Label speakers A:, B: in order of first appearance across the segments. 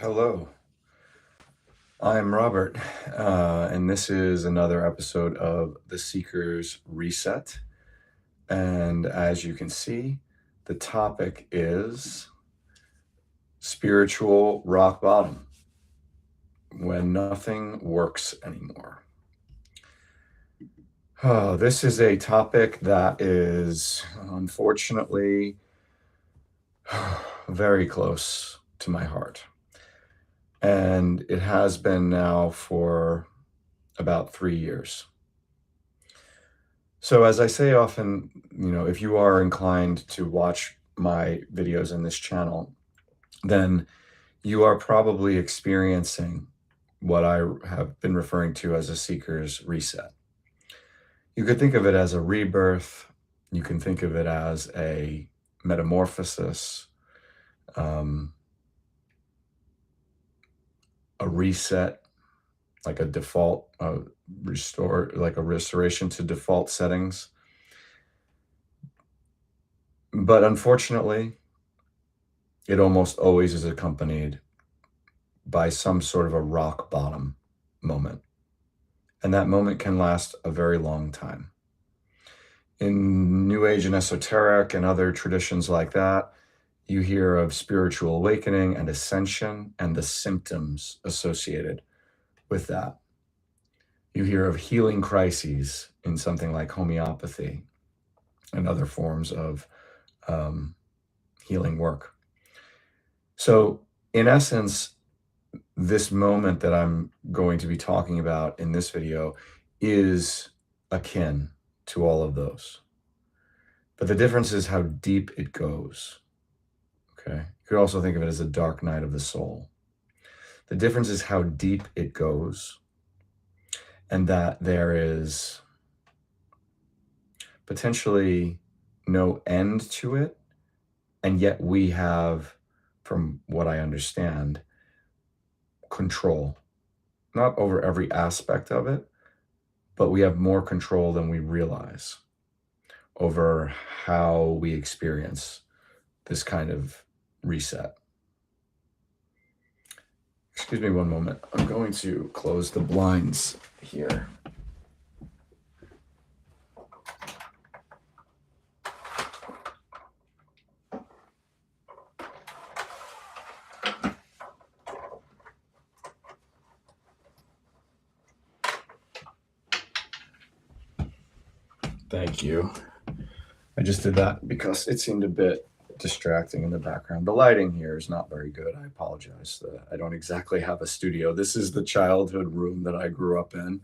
A: Hello, I'm Robert, and this is another episode of The Seeker's Reset. And as you can see, the topic is spiritual rock bottom, when nothing works anymore. This is a topic that is unfortunately very close to my heart. And it has been now for about 3 years. So as I say often, if you are inclined to watch my videos in this channel, then you are probably experiencing what I have been referring to as a seeker's reset. You could think of it as a rebirth. You can think of it as a metamorphosis, um, a reset, like a default, like a restoration to default settings. But unfortunately, it almost always is accompanied by some sort of a rock bottom moment. And that moment can last a very long time. In New Age and esoteric and other traditions like that, you hear of spiritual awakening and ascension and the symptoms associated with that. You hear of healing crises in something like homeopathy and other forms of healing work. So in essence, this moment that I'm going to be talking about in this video is akin to all of those. But the difference is how deep it goes. Okay. You could also think of it as a dark night of the soul. The difference is how deep it goes, and that there is potentially no end to it. And yet we have, from what I understand, control, not over every aspect of it, but we have more control than we realize over how we experience this kind of reset. Excuse me one moment. I'm going to close the blinds here. Thank you. I just did that because it seemed a bit distracting in the background. The lighting here is not very good. I apologize. I don't exactly have a studio. This is the childhood room that I grew up in,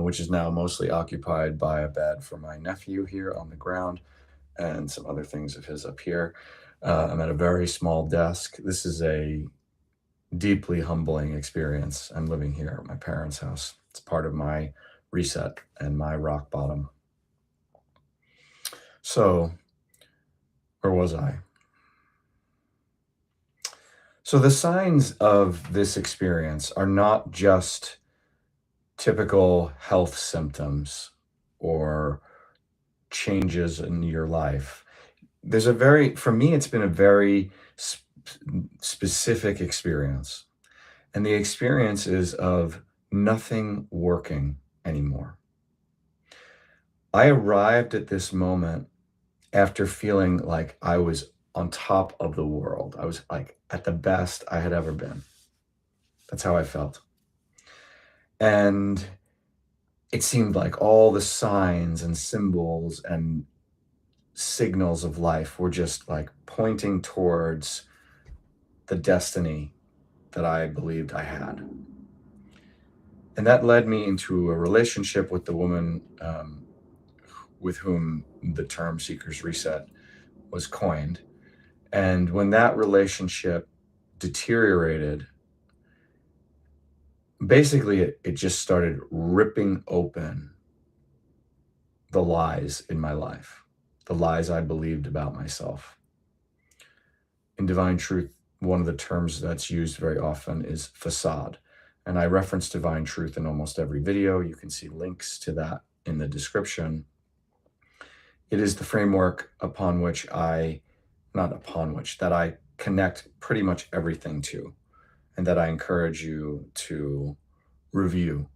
A: which is now mostly occupied by a bed for my nephew here on the ground and some other things of his up here. I'm at a very small desk. This is a deeply humbling experience. I'm living here at my parents' house. It's part of my reset and my rock bottom. So, where was I? So the signs of this experience are not just typical health symptoms or changes in your life. For me, it's been a very specific experience. And the experience is of nothing working anymore. I arrived at this moment after feeling like I was on top of the world. I was like at the best I had ever been. That's how I felt. And it seemed like all the signs and symbols and signals of life were just like pointing towards the destiny that I believed I had. And that led me into a relationship with the woman with whom the term Seeker's Reset was coined. And when that relationship deteriorated, basically it just started ripping open the lies in my life, the lies I believed about myself. In Divine Truth, one of the terms that's used very often is facade. And I reference Divine Truth in almost every video. You can see links to that in the description. It is the framework upon which that I connect pretty much everything to. and that I encourage you to review.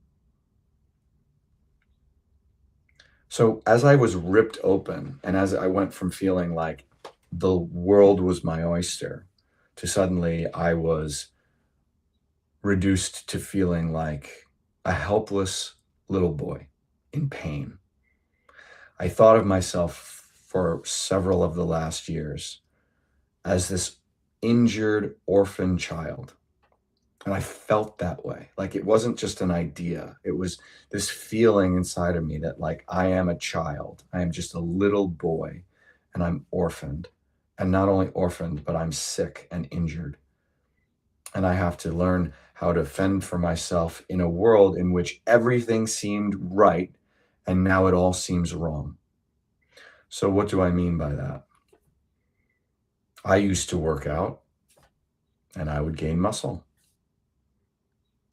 A: So as I was ripped open, and as I went from feeling like the world was my oyster to suddenly I was reduced to feeling like a helpless little boy in pain, I thought of myself for several of the last years as this injured orphan child. And I felt that way. Like it wasn't just an idea. It was this feeling inside of me that like I am a child. I am just a little boy and I'm orphaned. And not only orphaned, but I'm sick and injured. And I have to learn how to fend for myself in a world in which everything seemed right and now it all seems wrong. So what do I mean by that? I used to work out and I would gain muscle.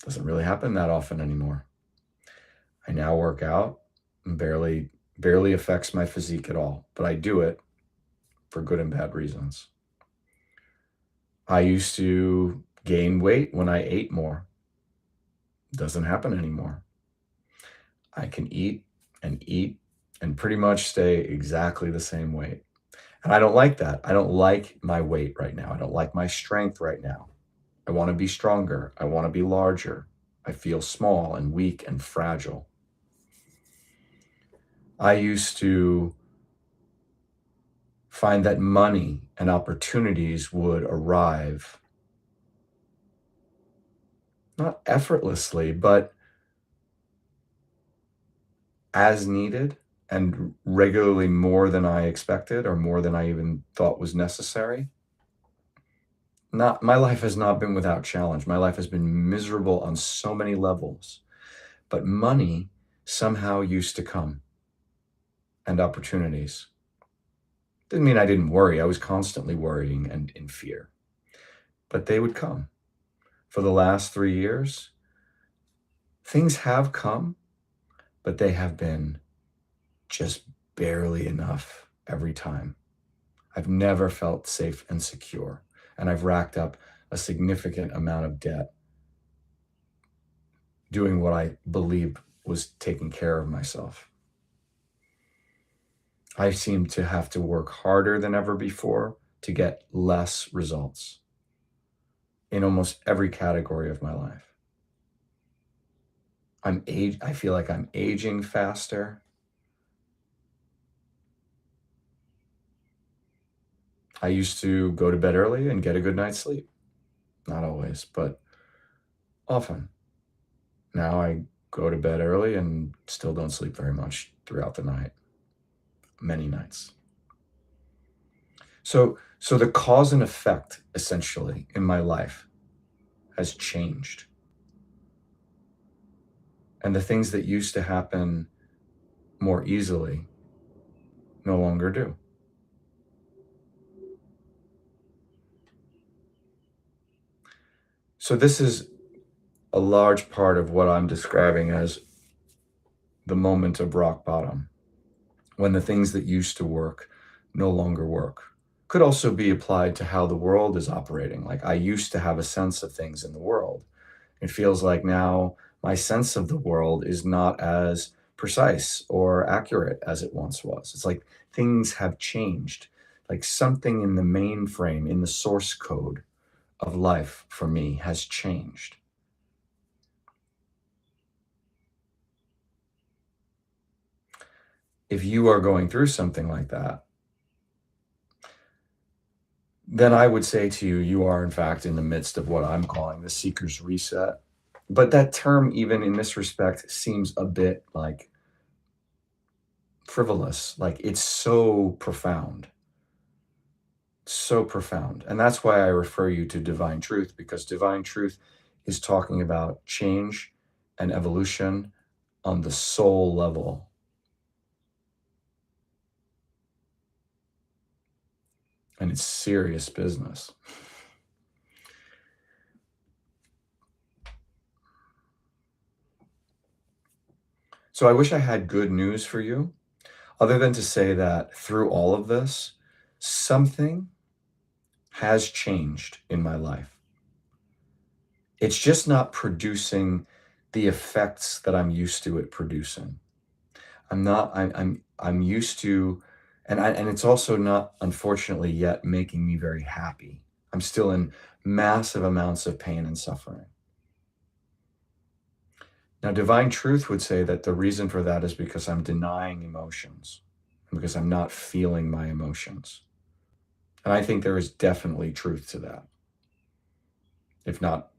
A: Doesn't really happen that often anymore. I now work out and barely affects my physique at all, but I do it for good and bad reasons. I used to gain weight when I ate more. Doesn't happen anymore. I can eat and pretty much stay exactly the same weight. And I don't like that. I don't like my weight right now. I don't like my strength right now. I want to be stronger. I want to be larger. I feel small and weak and fragile. I used to find that money and opportunities would arrive not effortlessly, but as needed and regularly more than I expected or more than I even thought was necessary. Not my life has not been without challenge. My life has been miserable on so many levels, but money somehow used to come and opportunities. Didn't mean I didn't worry. I was constantly worrying and in fear, but they would come. For the last 3 years, things have come, but they have been just barely enough every time. I've never felt safe and secure, and I've racked up a significant amount of debt doing what I believed was taking care of myself. I seem to have to work harder than ever before to get less results in almost every category of my life. I feel like I'm aging faster. I used to go to bed early and get a good night's sleep. Not always, but often. Now I go to bed early and still don't sleep very much throughout the night, many nights. So the cause and effect essentially in my life has changed. And the things that used to happen more easily no longer do. So this is a large part of what I'm describing as the moment of rock bottom, when the things that used to work no longer work. Could also be applied to how the world is operating. Like I used to have a sense of things in the world. It feels like now my sense of the world is not as precise or accurate as it once was. It's like things have changed. Like something in the mainframe, in the source code of life for me has changed. If you are going through something like that, then I would say to you, you are in fact in the midst of what I'm calling the seeker's reset. But that term, even in this respect, seems a bit like frivolous. Like it's so profound, so profound. And that's why I refer you to divine truth, because divine truth is talking about change and evolution on the soul level. And it's serious business. So I wish I had good news for you, other than to say that through all of this, something has changed in my life. It's just not producing the effects that I'm used to it producing. I'm used to, and it's also not, unfortunately, yet making me very happy. I'm still in massive amounts of pain and suffering. Now, divine truth would say that the reason for that is because I'm denying emotions, because I'm not feeling my emotions. And I think there is definitely truth to that. If not,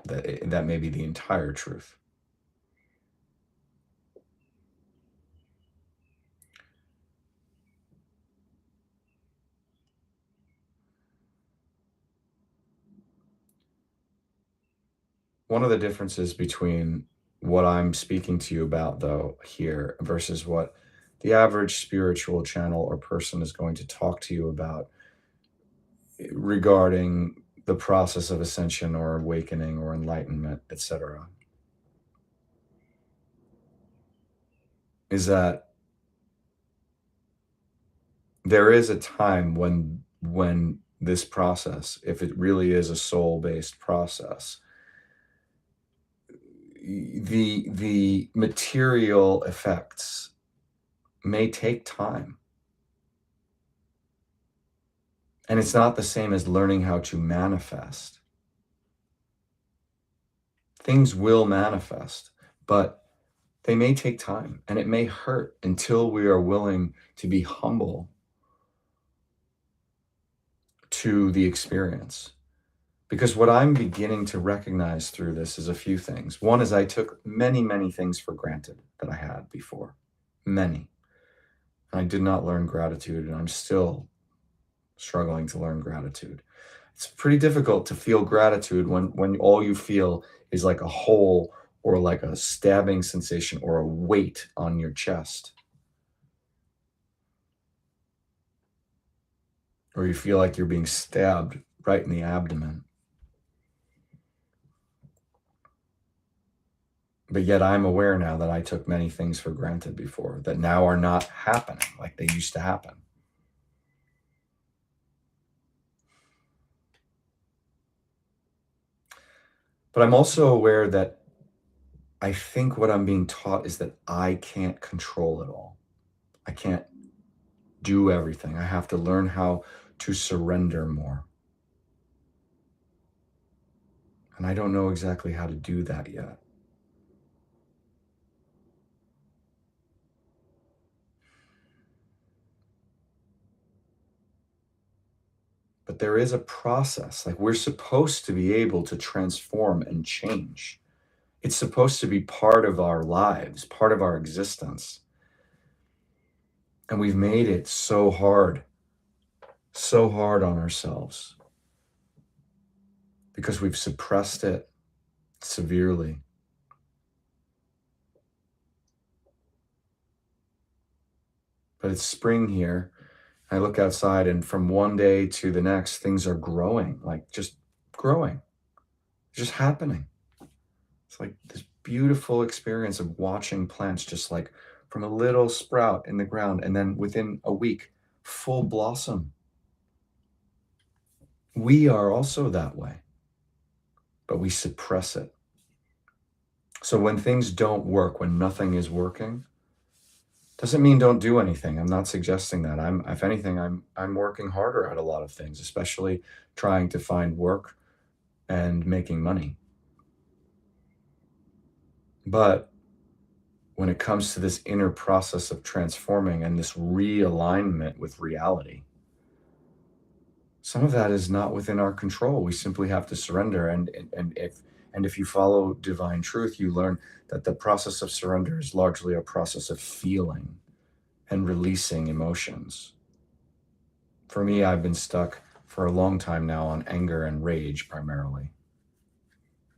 A: that may be the entire truth. One of the differences between what I'm speaking to you about, though, here versus what the average spiritual channel or person is going to talk to you about regarding the process of ascension or awakening or enlightenment, etc., is that there is a time when this process, if it really is a soul-based process, the material effects may take time. And it's not the same as learning how to manifest. Things will manifest, but they may take time and it may hurt until we are willing to be humble to the experience. Because what I'm beginning to recognize through this is a few things. One is I took many, many things for granted that I had before. Many. And I did not learn gratitude, and I'm still struggling to learn gratitude. It's pretty difficult to feel gratitude when all you feel is like a hole or like a stabbing sensation or a weight on your chest. Or you feel like you're being stabbed right in the abdomen. But yet I'm aware now that I took many things for granted before that now are not happening like they used to happen. But I'm also aware that I think what I'm being taught is that I can't control it all. I can't do everything. I have to learn how to surrender more. And I don't know exactly how to do that yet. But there is a process. Like, we're supposed to be able to transform and change. It's supposed to be part of our lives, part of our existence. And we've made it so hard on ourselves because we've suppressed it severely. But it's spring here. I look outside, and from one day to the next, things are growing, like just growing, just happening. It's like this beautiful experience of watching plants just like from a little sprout in the ground, and then within a week, full blossom. We are also that way, but we suppress it. So when things don't work, when nothing is working, doesn't mean don't do anything. I'm not suggesting that. If anything, I'm working harder at a lot of things, especially trying to find work and making money. But when it comes to this inner process of transforming and this realignment with reality, some of that is not within our control. We simply have to surrender. And if you follow divine truth, you learn that the process of surrender is largely a process of feeling and releasing emotions. For me, I've been stuck for a long time now on anger and rage primarily.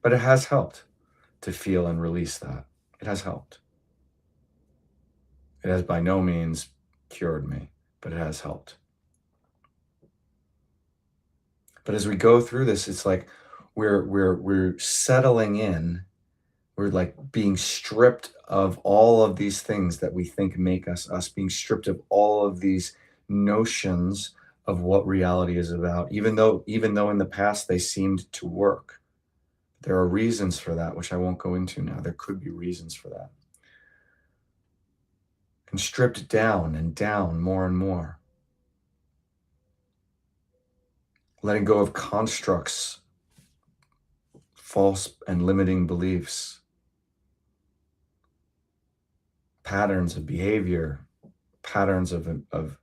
A: But it has helped to feel and release that. It has helped. It has by no means cured me, but it has helped. But as we go through this, it's like we're settling in. We're like being stripped of all of these things that we think make us us, being stripped of all of these notions of what reality is about, even though in the past they seemed to work. There are reasons for that, which I won't go into now. There could be reasons for that. And stripped down and down more and more. Letting go of constructs, false and limiting beliefs, patterns of behavior, patterns of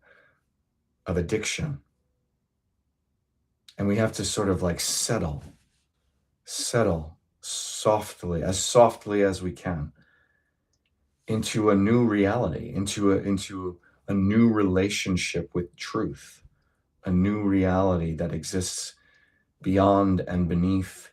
A: addiction. And we have to sort of like settle softly as we can into a new reality, into a new relationship with truth, a new reality that exists beyond and beneath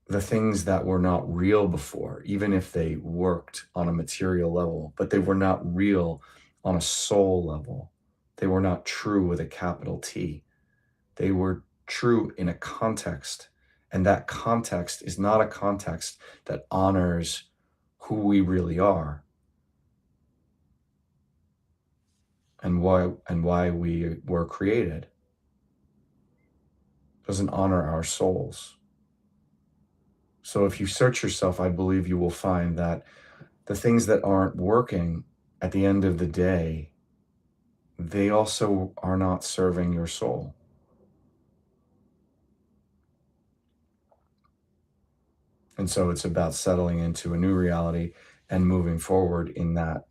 A: the things that were not real before, even if they worked on a material level, but they were not real on a soul level. They were not true with a capital T. They were true in a context, and that context is not a context that honors who we really are and why we were created. It doesn't honor our souls. So if you search yourself, I believe you will find that the things that aren't working at the end of the day, they also are not serving your soul. And so it's about settling into a new reality and moving forward in that,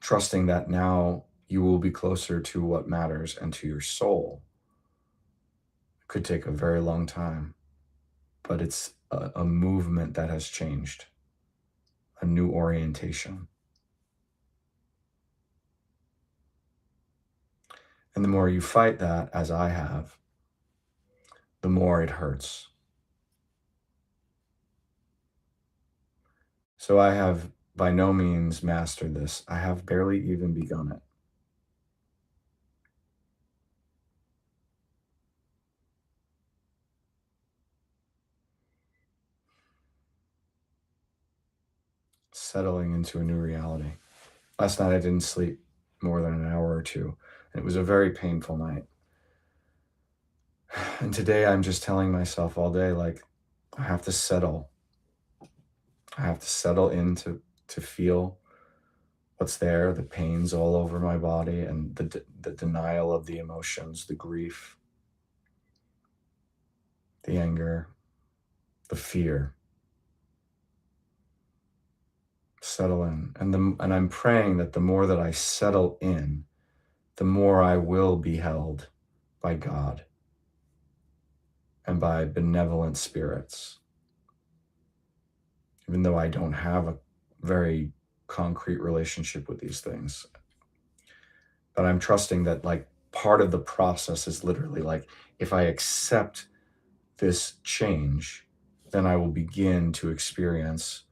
A: trusting that now you will be closer to what matters and to your soul. It could take a very long time, but it's a movement that has changed, a new orientation. And the more you fight that, as I have, the more it hurts. So I have by no means mastered this. I have barely even begun it. Settling into a new reality. Last night I didn't sleep more than an hour or two, and it was a very painful night. And today I'm just telling myself all day, like, I have to settle. I have to settle in to feel what's there, the pains all over my body, and the denial of the emotions, the grief, the anger, the fear. Settle in. And I'm praying that the more that I settle in, the more I will be held by God and by benevolent spirits. Even though I don't have a very concrete relationship with these things. But I'm trusting that, like, part of the process is literally like, if I accept this change, then I will begin to experience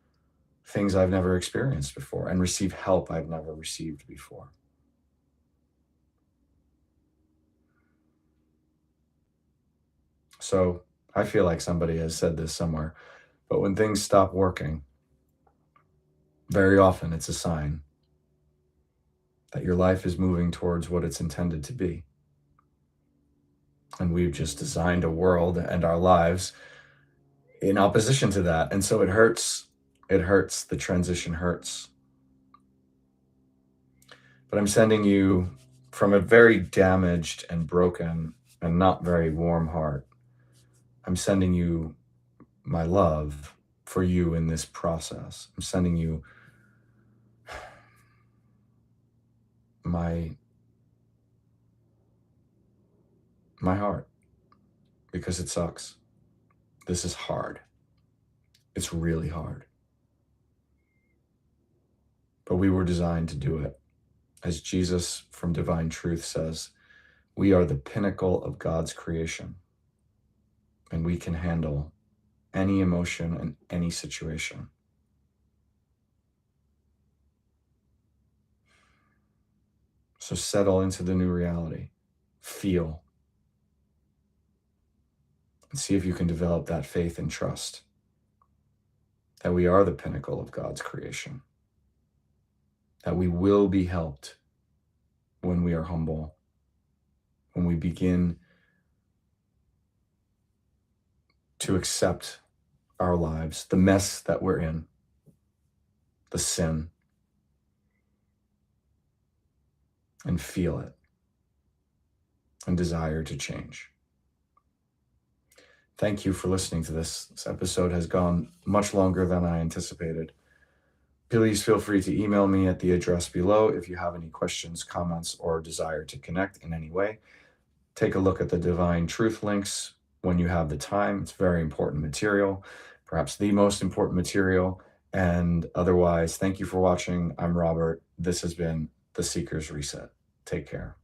A: things I've never experienced before and receive help I've never received before. So I feel like somebody has said this somewhere, but when things stop working, very often it's a sign that your life is moving towards what it's intended to be. And we've just designed a world and our lives in opposition to that. And so it hurts. It hurts. The transition hurts. But I'm sending you from a very damaged and broken and not very warm heart. I'm sending you my love for you in this process. I'm sending you my heart, because it sucks. This is hard. It's really hard. But we were designed to do it. As Jesus from Divine Truth says, we are the pinnacle of God's creation, and we can handle any emotion and any situation. So settle into the new reality. Feel. And see if you can develop that faith and trust that we are the pinnacle of God's creation, that we will be helped when we are humble, when we begin to accept our lives, the mess that we're in, the sin, and feel it and desire to change. Thank you for listening to this. This episode has gone much longer than I anticipated. Please feel free to email me at the address below if you have any questions, comments, or desire to connect in any way. Take a look at the Divine Truth links when you have the time. It's very important material, perhaps the most important material. And otherwise, thank you for watching. I'm Robert. This has been The Seeker's Reset. Take care.